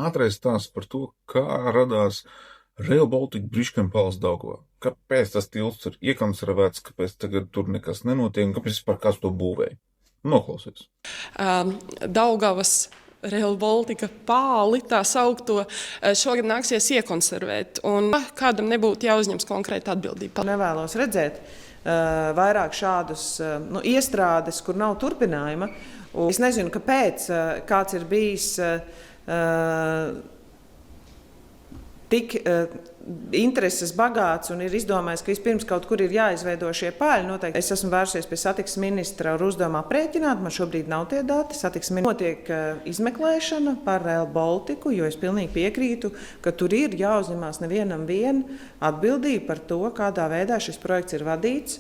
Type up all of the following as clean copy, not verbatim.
ātrais stāsts par to, kā radās Rail Baltica Briškempals Daugavā. Kāpēc tas tilts ir iekonservēts, kāpēc tagad tur nekas nenotiek, un kāpēc vispār kāds to būvēja. Noklausies. Daugavas Rail Baltica pāli, tā saukto, šogad nāksies iekonservēt, un kādam nebūtu jāuzņems konkrēta atbildība. Nevēlos redzēt vairāk šādus iestrādes, kur nav turpinājuma. Es nezinu, kāpēc kāds ir bijis tik intereses bagāts un ir izdomājis, ka vispirms kaut kur ir jāizveido šie pāļi. Noteikti es esmu vērsies pie satiksmes ministra ar uzdevumu aprēķināt, man šobrīd nav tie dati. Satiksmes notiek izmeklēšana par Rail Baltiku, jo es pilnīgi piekrītu, ka tur ir jāuzņemās nevienam atbildība par to, kādā veidā šis projekts ir vadīts.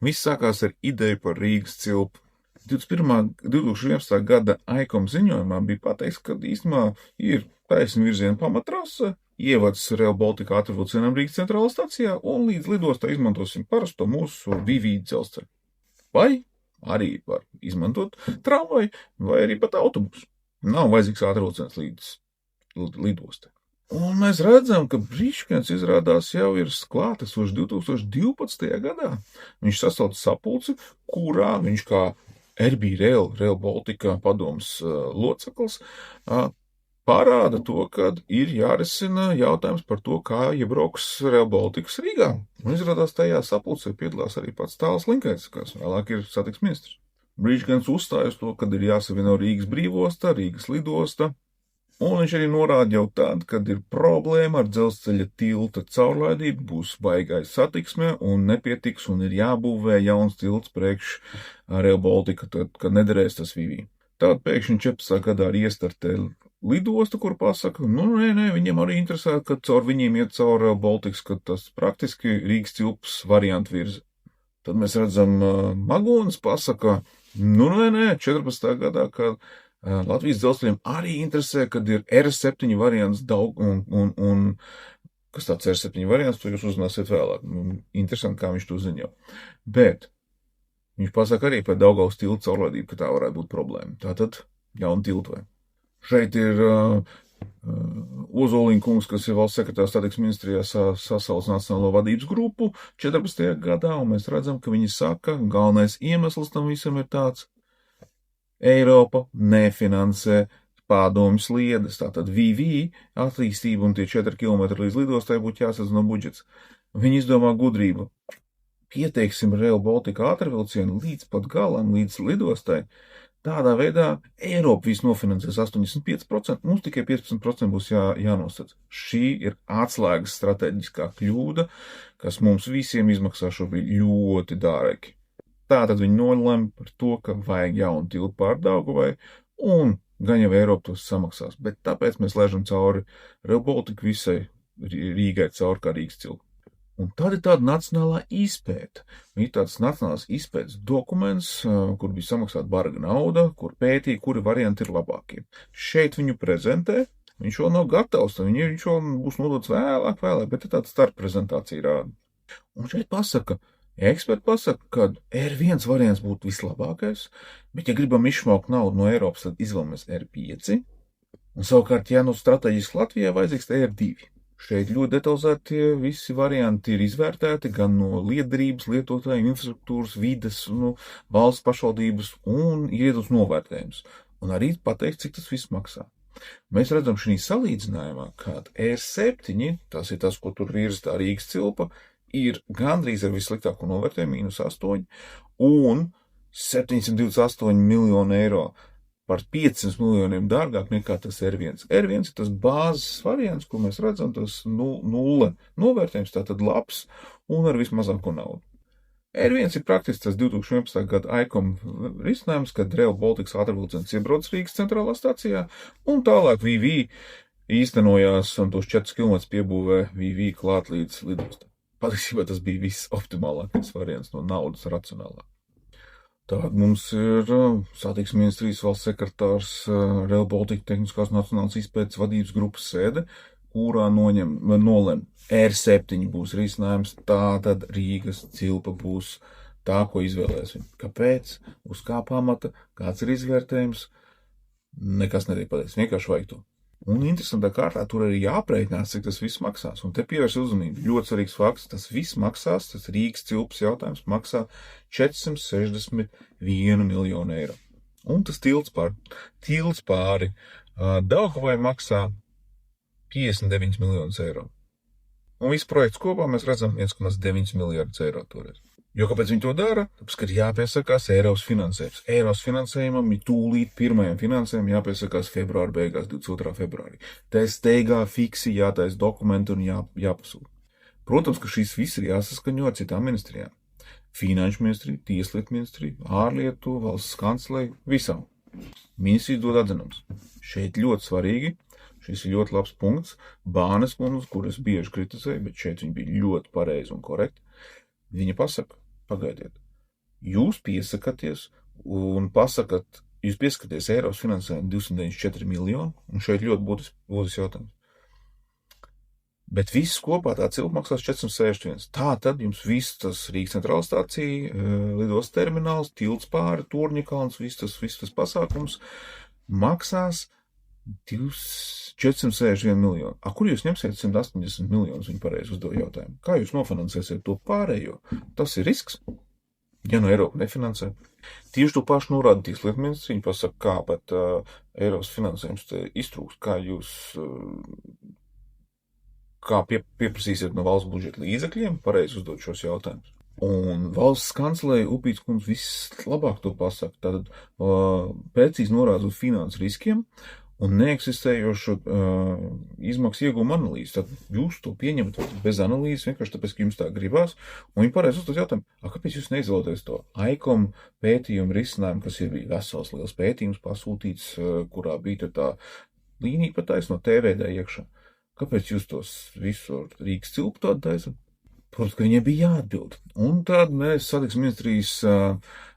Viss sākās ar ideju par Rīgas cilpu. 2011. gada AICOM ziņojumā bija pateikts, ka īstenībā ir taisna virziena pamatrase, ievads Rail Baltica ātrvilcienam Rīgas centrālā stacijā un līdz lidostai izmantosim parasto mūsu VV dzelzceļu. Vai arī var izmantot tramvaju vai arī pat autobusu. Nav vajadzīgs ātrvilciens līdz lidostai. Un mēs redzam, ka Briškens izrādās jau ir klātesošs 2012. gadā. Viņš sasauca sapulci, kurā viņš kā RB Rail Baltica padomes loceklis parāda to, ka ir jārisina jautājums par to, kā iebrauks Rail Baltikas Rīgā. Un izrādās tajā sapulcē piedalās arī pats Tāls Linkaits, kas vēlāk ir satiksmes ministrs. Briškens uzstājas to, ka ir jāsavieno Rīgas brīvosta, Rīgas lidosta, un viņš arī norāda jau tad, kad ir problēma ar dzelzceļa tilta caurlaidību, būs baigais satiksme un nepietiks un ir jābūvē jauns tilts priekš Rail Baltica, tad, kad nederēs tas VV. Tātad pēkšņi 14. gadā arī iestartē lidosta, kur pasaka, nē, viņiem arī interesē, ka caur viņiem iet caur Rail Baltics, ka tas praktiski Rīgas cilpas variantu virza. Tad mēs redzam, Magonis pasaka, nē, 14. gadā, kad Latvijas dzelzceļiem arī interesē, kad ir R7 variants un kas tāds R7 variants, to jūs uzzināsiet vēlāk. Interesanti, kā viņš to ziņo. Bet viņš pasaka arī par Daugavas tiltu caurlaidību, ka tā varētu būt problēma. Tātad jauna tiltu vai. Šeit ir Ozoliņa kungs, kas ir valsts sekretārs satiksmes ministrijā sasauc Nacionālo vadības grupu 14. gadā, un mēs redzam, ka viņi saka, galvenais iemesls tam visam ir tāds, Eiropa nefinansē padomju sliedes, tātad VV attīstība un tie 4 km līdz lidostai būtu jāsadz no budžets. Viņi izdomā gudrību. Pieteiksim Rail Baltica ātrvilcienu līdz pat galam, līdz lidostai. Tādā veidā Eiropa visu nofinansēs 85%, mums tikai 15% būs jānosadz. Šī ir atslēgas strateģiskā kļūda, kas mums visiem izmaksā šobrīd ļoti dārgi. Tātad viņi nolēma par to, ka vajag jaunu tiltu pār Daugavai, un gan jau Eiropa tos samaksās, bet tāpēc mēs lēžam cauri Rail Baltica visai Rīgai cauri kā Rīgas cilpu. Un tad ir tāda nacionālā izpēta. Ir tāds nacionālās izpētes dokuments, kur bija samaksāta barga nauda, kur pētīja, kuri varianti ir labākie. Šeit viņu prezentē, viņš vēl nav gatavs, viņš vēl būs nodots vēlāk, bet ir tāda starpprezentācija rāda. Un šeit eksperti pasaka, ka R1 variants būtu vislabākais, bet ja gribam izšmaukt naudu no Eiropas, tad izvēlamies R5, un savukārt, ja strateģiski Latvijai vajadzīgs R2. Šeit ļoti detalizēti visi varianti ir izvērtēti gan no lietderības, lietotājiem, infrastruktūras, vides, valsts pašvaldības un ir uz novērtējums. Un arī pateikt, cik tas viss maksā. Mēs redzam šī salīdzinājumā, ka R7, tas ir tas, ko tur virza tā Rīgas cilpa, ir gandrīz ar vissliktāko novērtējumu, -8, un 728 miljonu eiro. Par 500 miljoniem dārgāk nekā tas R1. R1 ir tas bāzes variants, ko mēs redzam, tas nulle novērtējums, tātad labs un ar vismazāko naudu. R1 ir praktiski tas 2011. gada AICOM risinājums, kad Rail Baltics ātrvilciens iebrauc Rīgas centrālā stacijā, un tālāk VV īstenojās un tos 4 km piebūvē VV klāt līdz lidostai. Patiesībā tas bija viss optimālākais variants no naudas racionālāk. Tātad mums ir satiksmes ministrijas valsts sekretārs Rail Baltica tehniskās nacionālās izpētes vadības grupas sēde, kurā nolem R7 būs risinājums, tātad Rīgas cilpa būs tā, ko izvēlēsim. Kāpēc? Uz kā pamata? Kāds ir izvērtējums? Nekas netiek pateikts, vienkārši vajag to. Un interesantā kārtā tur arī jāprēķinās, cik tas viss maksās. Un te pievērs uzmanību. Ļoti svarīgs fakts, tas viss maksās, tas Rīgas cilpas jautājums maksā 461 miljonu eiro. Un tas tilts pāri Daugavai maksā 59 miljonus eiro. Un visu projektu kopā mēs redzam 1,9 miljardus eiro toreiz. Jo kāpēc viņi to dara? Tāpēc, ka ir jāpiesakās Eiropas finansējums. Eiropas finansējumam ir tūlīt pirmajam finansējumam jāpiesakās februāra beigās, 22. februārī. Tā steigā fiksi jātais dokumenti un jāpasūta. Protams, ka šīs viss ir jāsaskaņo ar citām ministrijām. Finanšu ministrija, tieslietu ministrija, ārlietu, valsts kanceleja, visām. Ministrijas dod atzinums. Šeit ļoti svarīgi, šis ir ļoti labs punkts, Bānes kundze, kuras bieži kritizēju, bet šeit viņa bija ļoti pareizi un korekti. Viņa pasaka, pagaidiet, jūs piesakaties un pasakat, jūs pieskaties Eiropas finansējumu 294 miljonu, un šeit ļoti būtisks jautājums. Bet viss kopā tā cilpa maksās 461. Tā tad jums viss tas Rīgas centrāla stācija, lidos termināls, tilts pāri, Torņakalns, viss tas pasākums maksās 461 miljonu. Kur jūs ņemsiet 180 miljonus, viņi pareizi uzdod jautājumu? Kā jūs nofinansēsiet to pārējo? Tas ir risks, ja no Eiropa nefinansē. Tieši to pašu norāda tieslietu ministri, viņi pasaka, kā, bet Eiropas finansējums te iztrūks, kā jūs pieprasīsiet no valsts budžeta līdzekļiem, pareizi uzdod šos jautājumus. Un valsts kanceleja Upīts kundze vislabāk to pasaka, tātad precīzi norādot finansu riskiem un neeksistējošu izmaksu iegūmu analīzi. Tad jūs to pieņemat bez analīzes, vienkārši tāpēc, ka jums tā gribās, un viņi pareizi uzdod jautājumu, kāpēc jūs neizvēlaties to ICOM pētījumu risinājumu, kas ir bija vesels liels pētījums pasūtīts, kurā bija tā līnija pat taisno TVD iekšā. Kāpēc jūs tos visu Rīgas cilpu tādu taisat? Protams, ka viņiem bija jāatbild. Un tad mēs satiksmes ministrijas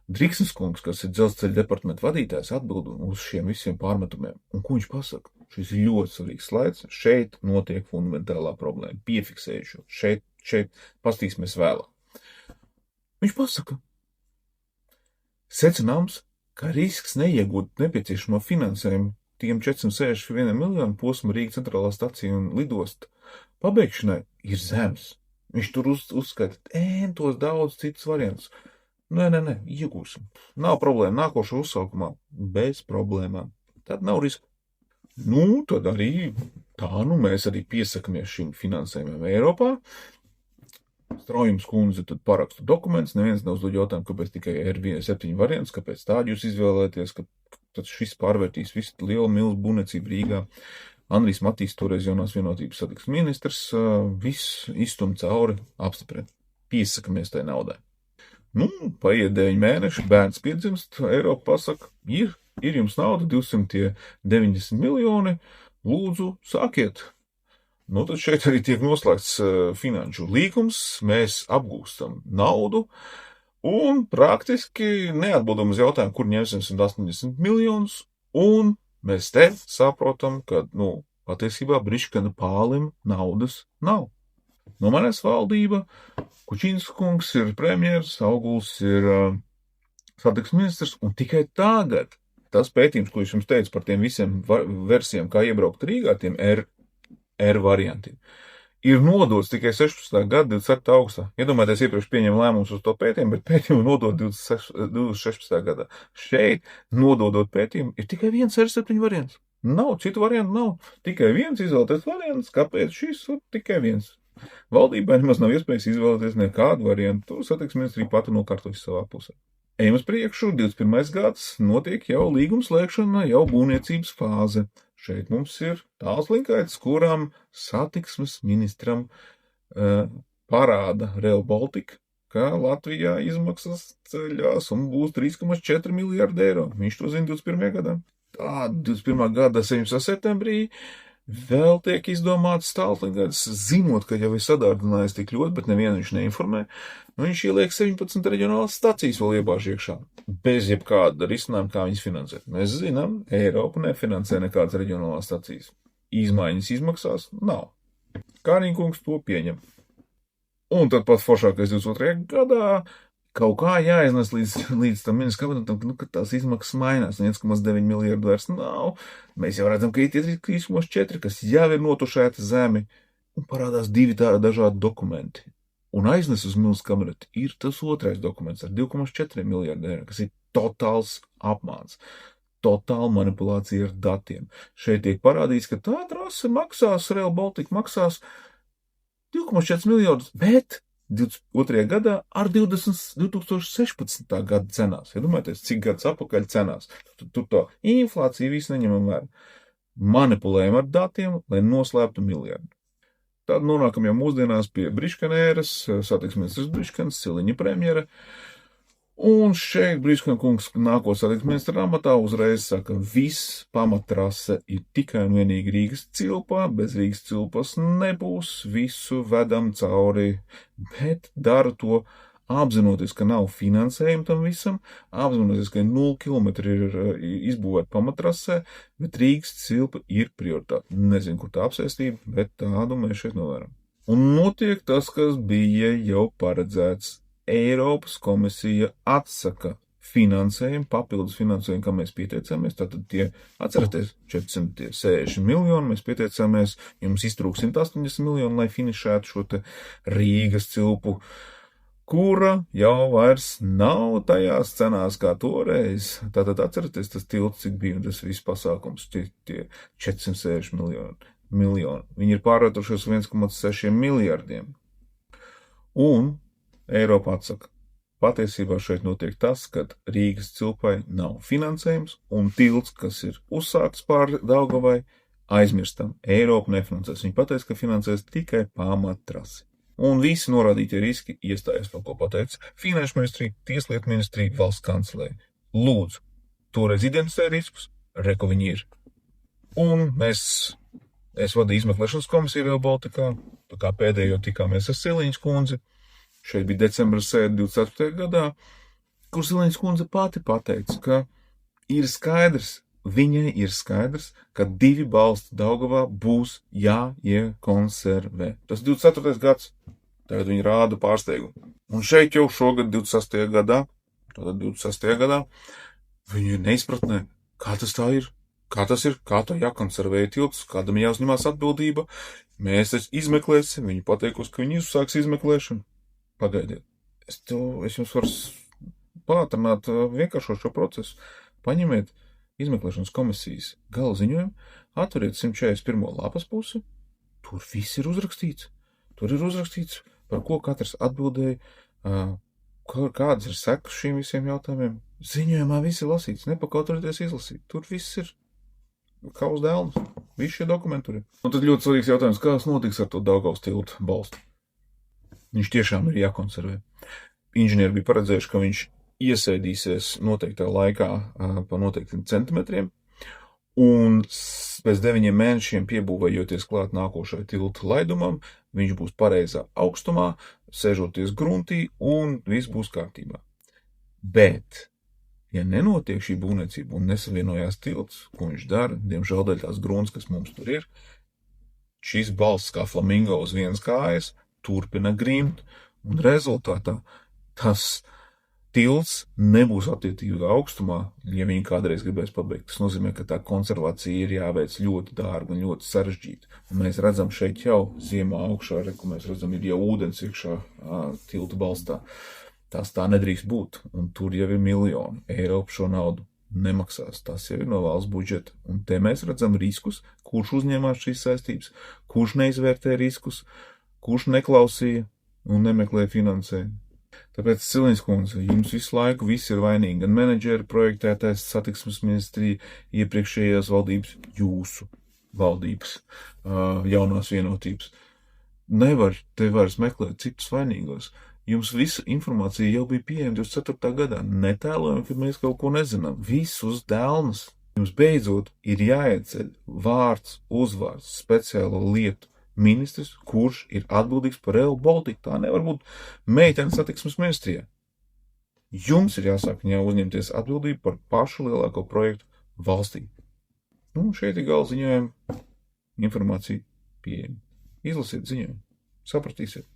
Driksnes kungs, kas ir dzelzceļa departamenta vadītājs, atbild uz šiem visiem pārmetumiem. Un ko viņš pasaka? Šis ir ļoti svarīgs slaids. Šeit notiek fundamentālā problēma. Piefiksējuši. Šeit pastīsimies vēlāk. Viņš pasaka, secināms, ka risks neiegūt nepieciešamo finansējumu tiem 461 miljonu posmu Rīgas centrālā stacija un lidosta pabeigšanai ir zems. Viņš tur uzskaita tos daudz citus variantus. Nē, iegūsim. Nav problēma. Nākošo uzsaukumā bez problēmām. Tad nav riska. Tad arī mēs arī piesakamies šim finansējumam Eiropā. Straujums kundze tad paraksta dokumentus. Neviens neuzdod jautājumu, kāpēc tikai R7 variants, kāpēc tādu jūs izvēlēties, ka tad šis pārvērtīs visu lielu milzu būvniecību Rīgā. Andrijs Matīs, toreiz jaunās vienotības satiksmes ministrs, viss izstum cauri, apstiprina. Piesakamies tai naudai. Paiet 9 mēneši, bērns piedzimst, Eiropa pasaka, ir jums nauda 290 miljoni, lūdzu, sākiet. Tad šeit arī tiek noslēgts finanšu līgums, mēs apgūstam naudu, un praktiski neatbildam uz jautājumu, kur ņemsim 180 miljonus, un mēs te saprotam, ka, patiesībā briškana pālim naudas nav. Nomainās valdība, Kučīns kungs ir premjers, Auguls ir satiksmes ministrs, un tikai tagad tas pētījums, ko es jums teicu par tiem visiem versijām, kā iebraukt Rīgā, tiem R variantiem, ir nodots tikai 16. gada 27. augustā. Iedomājieties, iepriekš pieņem lēmumus uz to pētījumu, bet pētījumu nodot 2016. gadā. Šeit, nododot pētījumu, ir tikai viens R7 variants. Nav, citu variantu nav. Tikai viens izvēlēties variants. Kāpēc šis tikai viens? Valdībai nemaz nav iespējas izvēlēties nekādu variantu. To satiksmes ministrija pati nokārtojas savā pusē. Ejam uz priekšu, 21. gads, notiek jau līguma slēgšana, jau būvniecības fāze. Šeit mums ir tāls linkaits, kuram satiksmes ministram parāda Rail Baltica, ka Latvijā izmaksas ceļās un būs 3,4 miljārdi eiro. Viņš to zina 21. gadā. 21. gada 17. septembrī vēl tiek izdomāts tāls linkaits, zinot, ka jau ir sadārdinājis tik ļoti, bet nevienu viņš neinformē. Viņš ieliek 17 reģionālās stacijas vēl iebāž iekšā, bez jebkāda risinājuma, kā viņas finansēt. Mēs zinām, Eiropa nefinansē nekādas reģionālās stacijas. Izmaiņas izmaksās nav. Kārīņkungs to pieņem. Un tad pat foršākais 22. gadā kaut kā jāiznes līdz tam ministrs kabinetam, ka tās izmaksas mainās, 1,9 miljardu vairs nav. Mēs jau redzam, ka ir 3,4, kas jau ir notušēta zemi, un parādās 2 tādi dažādi dokumenti. Un aiznes uz ministrs kabinetu ir tas otrais dokuments ar 2,4 miljardu eiro, kas ir totāls apmāns. Totāla manipulācija ar datiem. Šeit tiek parādīts, ka tā trase maksās, Rail Baltica maksās 2,4 miljardus, bet 22. gadā ar 2016. gada cenās. Ja domājaties, cik gadus atpakaļ cenās. Tur to inflāciju visu neņemam vērā. Manipulējam ar datiem, lai noslēptu miljardu. Tad nonākam jau mūsdienās pie Briškana ēras, satiksmes ministrs Briškans, Siliņa premjera. Un šeit Briškana kungs nākot satiksmes ministra amatā uzreiz saka, viss pamattrase ir tikai un vienīgi Rīgas cilpā, bez Rīgas cilpas nebūs, visu vedam cauri, bet dara to apzinoties, ka nav finansējuma tam visam, apzinoties, ka 0 km ir izbūvēta pamattrasē, bet Rīgas cilpa ir prioritāte. Nezinu, kur tā apsēstība, bet tādu mēs šeit novēram. Un notiek tas, kas bija jau paredzēts. Eiropas komisija atsaka finansējumu, papildus finansējumu, kā mēs pieteicāmies. Tātad tie, atceraties, 460 miljoni, mēs pieteicāmies, jums iztrūk 180 miljoni, lai finišētu šo te Rīgas cilpu, kura jau vairs nav tajās cenās kā toreiz. Tātad atceraties, tas tilts, cik bija tas viss pasākums, tie 460 miljoni. Viņi ir pārvērtušies 1,6 miljardiem. Un Eiropa atsaka. Patiesībā šeit notiek tas, ka Rīgas cilpai nav finansējums un tilts, kas ir uzsākts pāri Daugavai, aizmirstam. Eiropa nefinansēs. Viņi pateica, ka finansēs tikai pamattrasi. Un visi norādītie riski iestājas to, ko pateica Finanšu ministrija, Tieslietu ministrija, Valsts kancelēja. Lūdzu, toreiz identificē riskus, ko viņi ir. Un es vadīju izmeklēšanas komisiju Rail Balticā, tā kā pēdējo tikāmies ar Siliņas kundzi. Šeit bija decembra sēde 24. gadā, kur Siliņas kundze pati pateica, ka viņai ir skaidrs, ka 2 balsti Daugavā būs jāiekonservē. Tas 24. gads, tagad viņi rāda pārsteigumu. Un šeit jau šogad 26. gadā, viņi ir neizpratnē, kā tas tā ir, kā tā jākonservē tilts, kādam jāuzņemās atbildība. Mēs izmeklēsim, viņi pateikos, ka viņi uzsāks izmeklēšanu. Pagaidiet, es jums varu pātrināt vienkāršo šo procesu. Paņemiet izmeklēšanas komisijas gala ziņojumu, atveriet 141. lapas pusi, tur viss ir uzrakstīts. Tur ir uzrakstīts, par ko katrs atbildēja, kādas ir sekas šīm visiem jautājumiem. Ziņojumā viss ir lasīts, nepakauturieties izlasīt. Tur viss ir kā uz dēlnes. Visi šie dokumenti tur ir. Un tad ļoti svarīgs jautājums, kas notiks ar to Daugavas tiltu balstu. Viņš tiešām ir jākonservē. Inženieri bija paredzējuši, ka viņš iesēdīsies noteiktā laikā pa noteiktiem centimetriem, un pēc 9 mēnešiem piebūvējoties klāt nākošai tiltu laidumam, viņš būs pareizā augstumā, sēžoties gruntī, un viss būs kārtībā. Bet, ja nenotiek šī būvniecība un nesavienojās tilts, ko viņš dara, diemžēl dēļ tās grunts, kas mums tur ir, šis balsts kā flamingo uz vienas kājas, turpina grimt, un rezultātā tas tilts nebūs attiecīgā augstumā, ja viņi kādreiz gribēs pabeigt. Tas nozīmē, ka tā konservācija ir jāveic ļoti dārga un ļoti sarežģīta. Un mēs redzam šeit jau ziemā augšā, ko mēs redzam, ir jau ūdens iekšā tilta balstā. Tas tā nedrīkst būt, un tur jau ir miljoni. Eiropa šo naudu nemaksās. Tas jau ir no valsts budžeta. Un te mēs redzam riskus, kurš uzņēmās šīs saistības, kurš neizvērtē riskus, kurš neklausīja un nemeklēja finansējumu. Tāpēc, Siliņas kundze, jums visu laiku viss ir vainīgi, gan menedžeri, projektētājs, satiksmes ministrija, iepriekšējās valdības, jūsu valdības, jaunās vienotības. Nevar te vairs meklēt citus vainīgos. Jums visa informācija jau bija pieejama 24. gadā. Netēlojam, ka mēs kaut ko nezinām. Visus dēlnus. Jums beidzot ir jāieceļ vārds, uzvārds, speciālo lietu ministrs, kurš ir atbildīgs par Rail Baltica. Tā nevar būt meitene satiksmes ministrijā. Jums ir jāsāk jau uzņemties atbildību par pašu lielāko projektu valstī. Šeit ir gala ziņojuma informācija pieejama. Izlasiet ziņojumu, sapratīsiet.